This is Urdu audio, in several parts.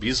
20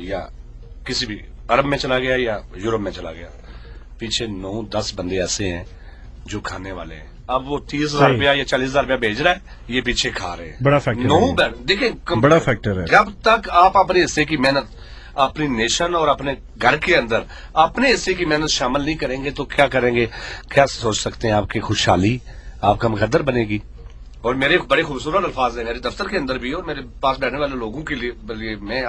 یا کسی بھی عرب میں چلا گیا یا یورپ میں چلا گیا, پیچھے 9-10 بندے ایسے ہیں جو کھانے والے ہیں. اب وہ 30,000 روپیہ یا 40,000 روپیہ بھیج رہا ہے, یہ پیچھے کھا رہے ہیں. بڑا فیکٹر ہے, دیکھیں بڑا فیکٹر ہے. جب تک آپ اپنے حصے کی محنت اپنی نیشن اور اپنے گھر کے اندر اپنے حصے کی محنت شامل نہیں کریں گے تو کیا کریں گے؟ کیا سوچ سکتے ہیں آپ کی خوشحالی آپ کا مقدر بنے گی؟ اور میرے بڑے خوبصورت الفاظ ہیں میرے دفتر کے اندر بھی اور میرے پاس بیٹھنے والے لوگوں کے لیے. میں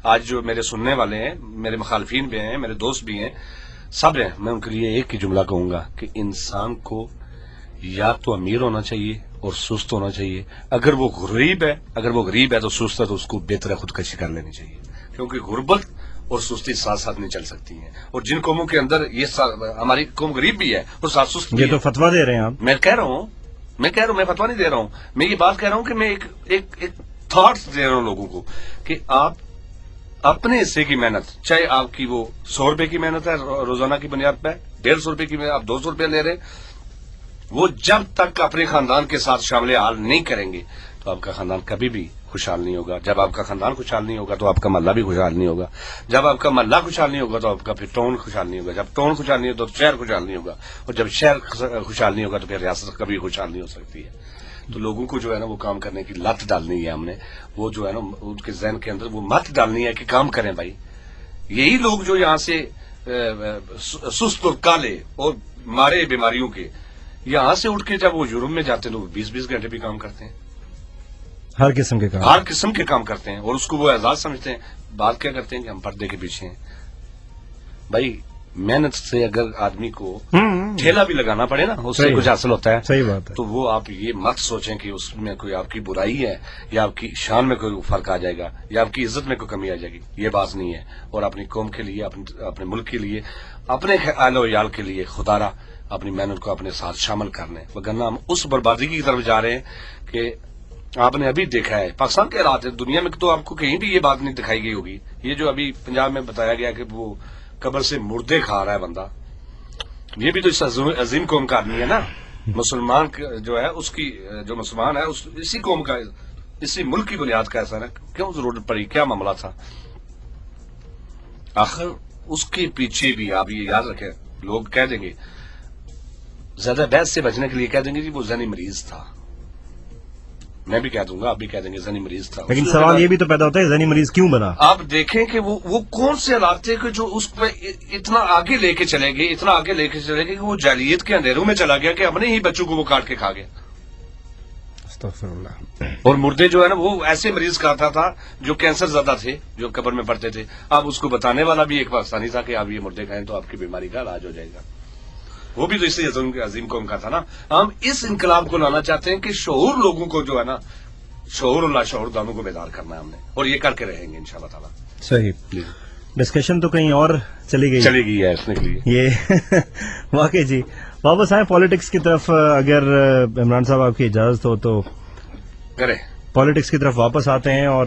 آج جو میرے سننے والے ہیں, میرے مخالفین بھی ہیں, میرے دوست بھی ہیں, سب ہیں, میں ان کے لیے ایک ہی جملہ کہوں گا کہ انسان کو یا تو امیر ہونا چاہیے اور سست ہونا چاہیے. اگر وہ غریب ہے تو سست ہے تو اس کو بہتر خودکشی کر لینی چاہیے, کیونکہ غربت اور سستی ساتھ ساتھ نہیں چل سکتی ہیں. اور جن قوموں کے اندر یہ ہماری قوم غریب بھی ہے اور ساتھ سست بھی ہے. یہ تو فتویٰ دے رہے ہیں آپ. میں کہہ رہا ہوں میں فتویٰ نہیں دے رہا ہوں, میں یہ بات کہہ رہا ہوں کہ میں ایک تھاٹس دے رہا ہوں لوگوں کو کہ آپ اپنے حصے کی محنت, چاہے آپ کی وہ 100 روپے کی محنت ہے روزانہ کی بنیاد پہ, 150 روپے کی آپ 200 روپے لے رہے ہیں, وہ جب تک اپنے خاندان کے ساتھ شامل حال نہیں کریں گے تو آپ کا خاندان کبھی بھی خوشحال نہیں ہوگا. جب آپ کا خاندان خوشحال نہیں ہوگا تو آپ کا محلہ بھی خوشحال نہیں ہوگا. جب آپ کا محلہ خوشحال نہیں ہوگا تو آپ کا پھر ٹاؤن خوشحال نہیں ہوگا. جب ٹاؤن خوشحال نہیں ہوگا تو شہر خوشحال نہیں ہوگا, اور جب شہر خوشحال نہیں ہوگا تو پھر ریاست کبھی خوشحال نہیں ہو سکتی ہے. تو لوگوں کو جو ہے نا وہ کام کرنے کی لت ڈالنی ہے ہم نے, وہ جو ہے نا ان کے ذہن کے اندر وہ مت ڈالنی ہے کہ کام کریں بھائی. یہی لوگ جو یہاں سے سست اور کالے اور مارے بیماریوں کے یہاں سے اٹھ کے جب وہ یورپ میں جاتے ہیں تو 20-20 گھنٹے بھی کام کرتے ہیں, ہر قسم کے کام کرتے ہیں, اور اس کو وہ اعزاز سمجھتے ہیں. بات کیا کرتے ہیں کہ ہم پردے کے پیچھے ہیں. بھائی محنت سے اگر آدمی کو ٹھیلا بھی لگانا پڑے نا اس سے کچھ حاصل ہوتا ہے. صحیح بات ہے. تو وہ آپ یہ مت سوچیں کہ اس میں کوئی آپ کی برائی ہے یا آپ کی شان میں کوئی فرق آ جائے گا یا آپ کی عزت میں کوئی کمی آ جائے گی. یہ بات نہیں ہے. اور اپنی قوم کے لیے, اپنے ملک کے لیے, اپنے اہل و عیال کے لیے خدارا اپنی محنت کو اپنے ساتھ شامل کرنے, وگرنہ ہم اس بربادی کی طرف جا رہے ہیں کہ آپ نے ابھی دیکھا ہے پاکستان کے حالات ہے. دنیا میں تو آپ کو کہیں بھی یہ بات نہیں دکھائی گئی ہوگی. یہ جو ابھی پنجاب میں بتایا گیا کہ وہ قبر سے مردے کھا رہا ہے بندہ, یہ بھی تو اس عظیم قوم کا آدمی ہے نا. مسلمان جو ہے اس کی جو مسلمان ہے اسی قوم کا, اسی ملک کی بنیاد کا ایسا ہے. کیوں ضرورت پڑی, کیا معاملہ تھا؟ آخر اس کے پیچھے بھی آپ یہ یاد رکھیں, لوگ کہہ دیں گے زیادہ بحث سے بچنے کے لیے کہہ دیں گے جی وہ ذہنی مریض تھا. میں بھی کہہ دوں گا, آپ بھی کہہ دیں گے ذہنی مریض تھا. لیکن سوال یہ بھی تو پیدا ہوتا ہے ذہنی مریض کیوں بنا؟ آپ دیکھیں کہ وہ کون سے حالات تھے کہ جو اس پہ اتنا آگے لے کے چلے گئے کہ وہ جاہلیت کے اندھیروں میں چلا گیا کہ اپنے ہی بچوں کو وہ کاٹ کے کھا گیا. استغفر اللہ. اور مردے جو ہے نا وہ ایسے مریض کھاتا تھا جو کینسر زدہ تھے, جو قبر میں پڑتے تھے. اب اس کو بتانے والا بھی ایک پاکستانی تھا کہ آپ یہ مردے کھائیں تو آپ کی بیماری کا علاج ہو جائے گا. وہ بھی تو اس عظیم قوم کا تھا نا. ہم اس انقلاب کو لانا چاہتے ہیں کہ شعور لوگوں کو جو ہے نا, شعور اور لاشعور دونوں کو بیدار کرنا ہے ہم نے, اور یہ کر کے رہیں گے انشاءاللہ تعالیٰ. صحیح. ڈسکشن تو کہیں اور چلی گئی ہے اس کے لیے. یہ واقعی جی. واپس آئیں پالیٹکس کی طرف, اگر عمران صاحب آپ کی اجازت ہو تو کریں. پالیٹکس کی طرف واپس آتے ہیں. اور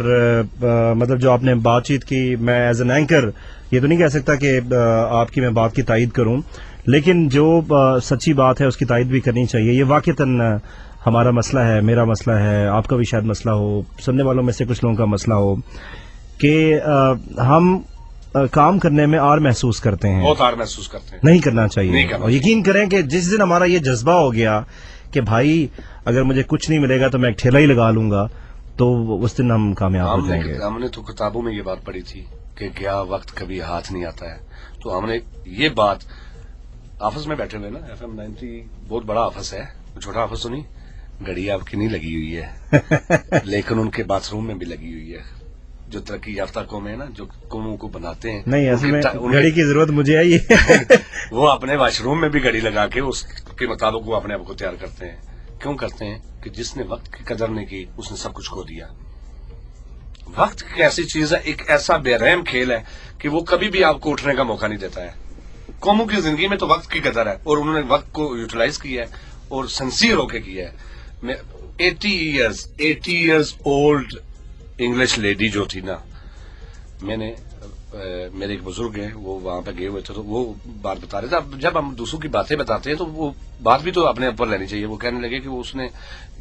مطلب جو آپ نے بات چیت کی, میں ایز این اینکر یہ تو نہیں کہہ سکتا کہ آپ کی میں بات کی تائید کروں, لیکن جو سچی بات ہے اس کی تائید بھی کرنی چاہیے. یہ واقعتاً ہمارا مسئلہ ہے, میرا مسئلہ ہے, آپ کا بھی شاید مسئلہ ہو, سننے والوں میں سے کچھ لوگوں کا مسئلہ ہو کہ ہم کام کرنے میں آر محسوس کرتے ہیں. بہت آر محسوس کرتے ہیں. نہیں کرنا چاہیے. اور یقین کریں کہ جس دن ہمارا یہ جذبہ ہو گیا کہ بھائی اگر مجھے کچھ نہیں ملے گا تو میں ایک ٹھیلا ہی لگا لوں گا, تو اس دن ہم کامیاب ہو جائیں گے. ہم نے تو کتابوں میں یہ بات پڑھی تھی کہ گیا وقت کبھی ہاتھ نہیں آتا ہے. تو ہم نے یہ بات آفس میں بیٹھے ہوئے نا, FM 90 بہت بڑا آفس ہے, چھوٹا آفس تو نہیں. گھڑی آپ کی نہیں لگی ہوئی ہے لیکن ان کے باتھ روم میں بھی لگی ہوئی ہے. جو ترقی یافتہ قومیں ہیں نا, جو قوموں کو بناتے ہیں, نہیں اصل میں گھڑی کی ضرورت مجھے آئی وہ اپنے واش روم میں بھی گھڑی لگا کے اس کے مطابق وہ اپنے آپ کو تیار کرتے ہیں. کیوں کرتے ہیں؟ کہ جس نے وقت کی قدر نہیں کی اس نے سب کچھ کھو دیا. وقت ایک ایسی چیز ہے, ایک ایسا بے رحم کھیل ہے کہ وہ کبھی بھی آپ کو اٹھنے کا موقع نہیں دیتا ہے. قوموں کی زندگی میں تو وقت کی قدر ہے, اور انہوں نے وقت کو یوٹیلائز کیا ہے اور سنسیئر ہو کے کیا ہے. 80 ایئرز اولڈ انگلش لیڈی جو تھی نا, میں نے میرے ایک بزرگ ہیں وہ وہاں پہ گئے ہوئے تھے تو وہ بات بتا رہے تھے. اب جب ہم دوسروں کی باتیں بتاتے ہیں تو وہ بات بھی تو اپنے اوپر لینی چاہیے. وہ کہنے لگے کہ وہ اس نے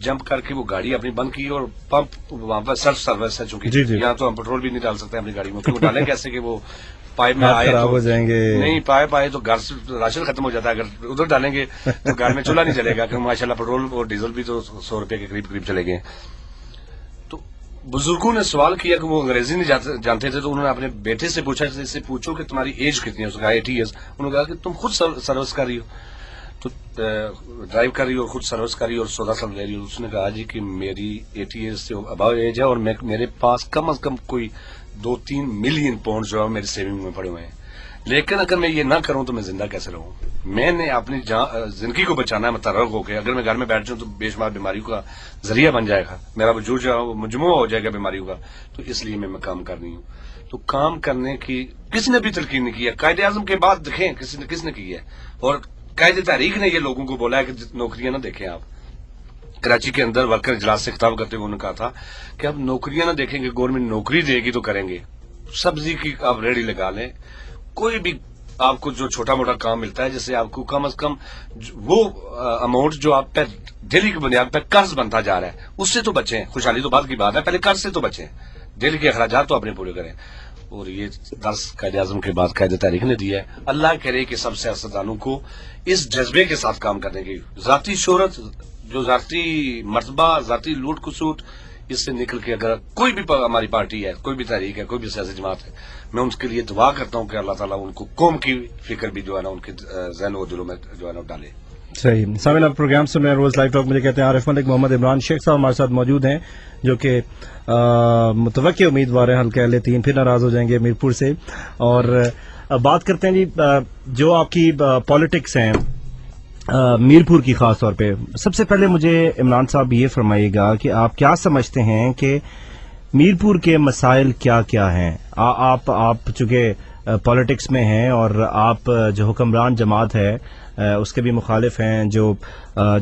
جمپ کر کے وہ گاڑی اپنی بند کی اور پمپ وہاں پر سیلف سروس ہے چونکہ یہاں تو ہم پیٹرول بھی نہیں ڈال سکتے اپنی گاڑی میں, کہ وہ ڈالیں کیسے کہ وہ پائپ میں آئے خراب ہو تو جائیں گے, نہیں پائپ آئے تو گھر سے راشن ختم ہو جاتا ہے, اگر ادھر ڈالیں گے تو گھر میں چولہا نہیں چلے گا, کہ ماشاء اللہ پیٹرول اور ڈیزل بھی تو 100 روپے کے قریب چلے گئے. تو بزرگوں نے سوال کیا کہ وہ انگریزی نہیں جانتے تھے تو انہوں نے اپنے بیٹے سے پوچھا اس سے پوچھو کہ تمہاری ایج کتنی ہے, اس نے کہا 80 ایئرس. انہوں نے کہا کہ تم خود سروس کر رہی ہو, تو ڈرائیو کر رہی ہو اور خود سروس کر رہی ہو اور 14 سال لے رہی ہو. اس نے کہا جی کہ میری 80 ایئرس سے اباؤ ایج ہے اور میرے پاس کم از کم کوئی 2-3 ملین پاؤنڈ جو ہے میری سیونگ میں پڑے ہوئے ہیں, لیکن اگر میں یہ نہ کروں تو میں زندہ کیسے رہوں. میں نے اپنی زندگی کو بچانا ہے متحرک ہو کے. اگر میں گھر میں بیٹھ جاؤں تو بے شمار بیماریوں کا ذریعہ بن جائے گا, میرا وجود جو ہے وہ مجموعہ ہو جائے گا بیماریوں کا. تو اس لیے میں کام کر رہی ہوں. تو کام کرنے کی کسی نے بھی تلقین نہیں کی ہے. قائد اعظم کے بعد دیکھیں کس نے کی ہے, اور قائد تحریک نے یہ لوگوں کو بولا ہے کہ نوکریاں نہ دیکھیں. آپ کراچی کے اندر ورکر اجلاس سے خطاب کرتے ہوئے انہوں نے کہا تھا کہ اب نوکریاں نہ دیکھیں گے, گورنمنٹ نوکری دے گی تو کریں گے. سبزی کی آپ ریڑھی لگا لیں, کوئی بھی آپ کو جو چھوٹا موٹا کام ملتا ہے جس سے آپ کو کم از کم وہ اماؤنٹ جو آپ پہ ڈیلی کی بنیاد پہ قرض بنتا جا رہا ہے اس سے تو بچیں. خوشحالی تو بعد کی بات ہے, پہلے قرض سے تو بچیں, ڈیلی کے اخراجات تو اپنے پورے کریں. اور یہ درس قائد اعظم کے بعد قائد تحریک نے دیا ہے. اللہ کرے کہ سب سیاستدانوں کو اس جذبے کے ساتھ کام کرنے کی, ذاتی شہرت, جو ذاتی مرتبہ, ذاتی لوٹ کسوٹ, اس سے نکل کے اگر کوئی بھی ہماری پارٹی ہے, کوئی بھی تحریک ہے, کوئی بھی سیاسی جماعت ہے, میں ان کے لیے دعا کرتا ہوں کہ اللہ تعالیٰ ان کو قوم کی فکر بھی جو ہے نا ان کے ذہن و دلوں میں جو ہے نا ڈالے. صحیح. سامعین آپ پروگرام سن رہے ہیں روز لائف ٹاک, مجھے کہتے ہیں عارف ملک. محمد عمران شیخ صاحب ہمارے ساتھ موجود ہیں جو کہ متوقع امیدوار ہیں حلقہ اہل 3, پھر ناراض ہو جائیں گے میرپور سے. اور بات کرتے ہیں جی جو آپ کی پالیٹکس ہیں میرپور کی خاص طور پہ. سب سے پہلے مجھے عمران صاحب یہ فرمائیے گا کہ آپ کیا سمجھتے ہیں کہ میرپور کے مسائل کیا کیا ہیں. آپ چونکہ پالیٹکس میں ہیں اور آپ جو حکمران جماعت ہے اس کے بھی مخالف ہیں, جو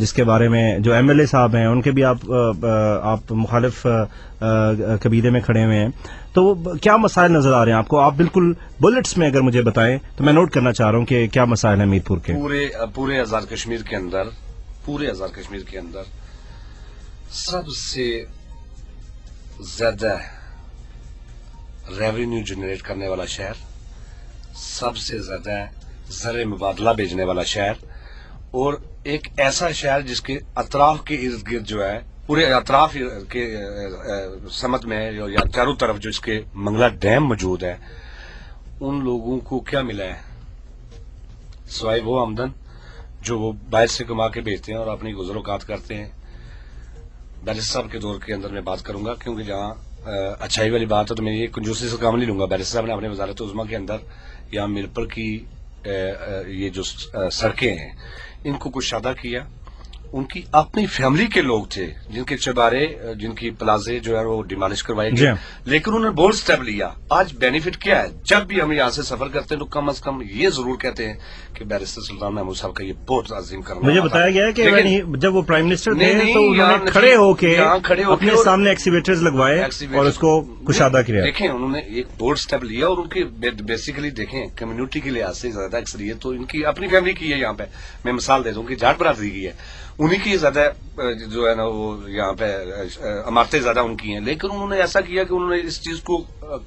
جس کے بارے میں جو ایم ایل اے صاحب ہیں ان کے بھی آپ مخالف قبیلے میں کھڑے ہوئے ہیں, تو کیا مسائل نظر آ رہے ہیں آپ کو؟ آپ بالکل بلٹس میں اگر مجھے بتائیں تو میں نوٹ کرنا چاہ رہا ہوں کہ کیا مسائل ہیں میرپور کے. پورے آزاد کشمیر کے اندر سب سے زیادہ ریونیو جنریٹ کرنے والا شہر, سب سے زیادہ زر مبادلہ بیچنے والا شہر, اور ایک ایسا شہر جس کے اطراف کے ارد گرد جو ہے پورے اطراف کے سمت میں یا چاروں طرف جو اس کے منگلا ڈیم موجود ہے, ان لوگوں کو کیا ملا ہے سوائے وہ آمدن جو وہ باہر سے کما کے بیچتے ہیں اور اپنی گزر اوقات کرتے ہیں. بیرسٹر صاحب کے دور کے اندر میں بات کروں گا کیونکہ جہاں اچھائی والی بات ہے تو میں یہ کنجوسی سے کام نہیں لوں گا. بیرسٹر صاحب نے اپنے وزارت عظمیٰ کے اندر یا میرپور کی یہ جو سڑکیں ہیں ان کو کشادہ کیا. ان کی اپنی فیملی کے لوگ تھے جن کے چبارے, جن کی پلازے جو ہے وہ ڈیمالش کروائے گئے, لیکن انہوں نے بولڈ سٹیپ لیا. آج بینیفٹ کیا ہے, جب بھی ہم یہاں سے سفر کرتے ہیں تو کم از کم یہ ضرور کہتے ہیں کہ بیرسٹر سلطان محمود صاحب کا یہ بہت عظیم کرنا. مجھے بتایا گیا ہے کہ جب وہ پرائم منسٹر تھے تو انہوں نے کھڑے ہو کے اپنے سامنے ایکسیویٹرز لگوائے اور اس کو کشادہ کیا. دیکھیں انہوں نے ایک بولڈ سٹیپ لیا اور ان کے بیسیکلی دیکھیں کمیونٹی کے لحاظ سے زیادہ اکثریت تو ان کی اپنی فیملی کی ہے. یہاں پہ میں مثال دے دوں کہ جاٹ برادری کی ہے, انہیں کی زیادہ جو ہے نا وہ یہاں پہ عمارتیں زیادہ ان کی ہیں, لیکن انہوں نے ایسا کیا کہ انہوں نے اس چیز کو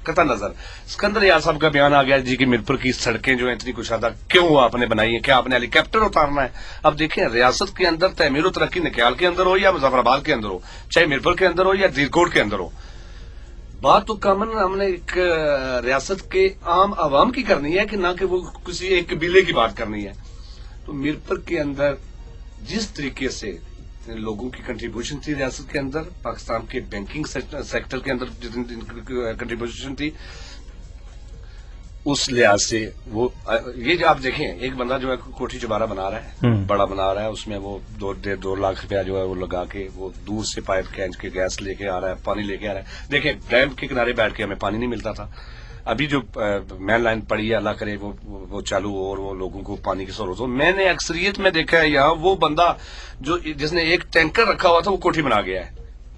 قطع نظر. اسکندر یار صاحب کا بیان آ گیا جی کہ میرپور کی سڑکیں جو ہیں اتنی کشادہ کیوں آپ نے بنائی ہیں, کیا آپ نے ہیلی کاپٹر اتارنا ہے؟ اب دیکھیں ریاست کے اندر تعمیر و ترقی نکیال کے اندر ہو یا مظفر آباد کے اندر ہو, چاہے میرپور کے اندر ہو یا زیرکوٹ کے اندر ہو, بات تو کامن ہم نے ایک ریاست کے عام عوام کی کرنی ہے کہ نہ کہ وہ کسی ایک قبیلے کی بات کرنی ہے. تو میرپور کے اندر جس طریقے سے لوگوں کی کنٹریبیوشن تھی ریاست کے اندر, پاکستان کے بینکنگ سیکٹر کے اندر جتنی کنٹریبیوشن تھی, اس لحاظ سے وہ یہ جو آپ دیکھیں ایک بندہ جو ہے کوٹھی چبارہ بنا رہا ہے, بڑا بنا رہا ہے, اس میں وہ 2 لاکھ روپیہ جو ہے وہ لگا کے وہ دور سے پائپ کھینچ کے گیس لے کے آ رہا ہے, پانی لے کے آ رہا ہے. دیکھیں ڈیم کے کنارے بیٹھ کے ہمیں پانی نہیں ملتا تھا, ابھی جو مین لائن پڑی ہے اللہ کرے وہ چالو ہو اور وہ لوگوں کو پانی کی ضرورت ہو. میں نے اکثریت میں دیکھا ہے یہاں وہ بندہ جو جس نے ایک ٹینکر رکھا ہوا تھا وہ کوٹھی بنا گیا ہے,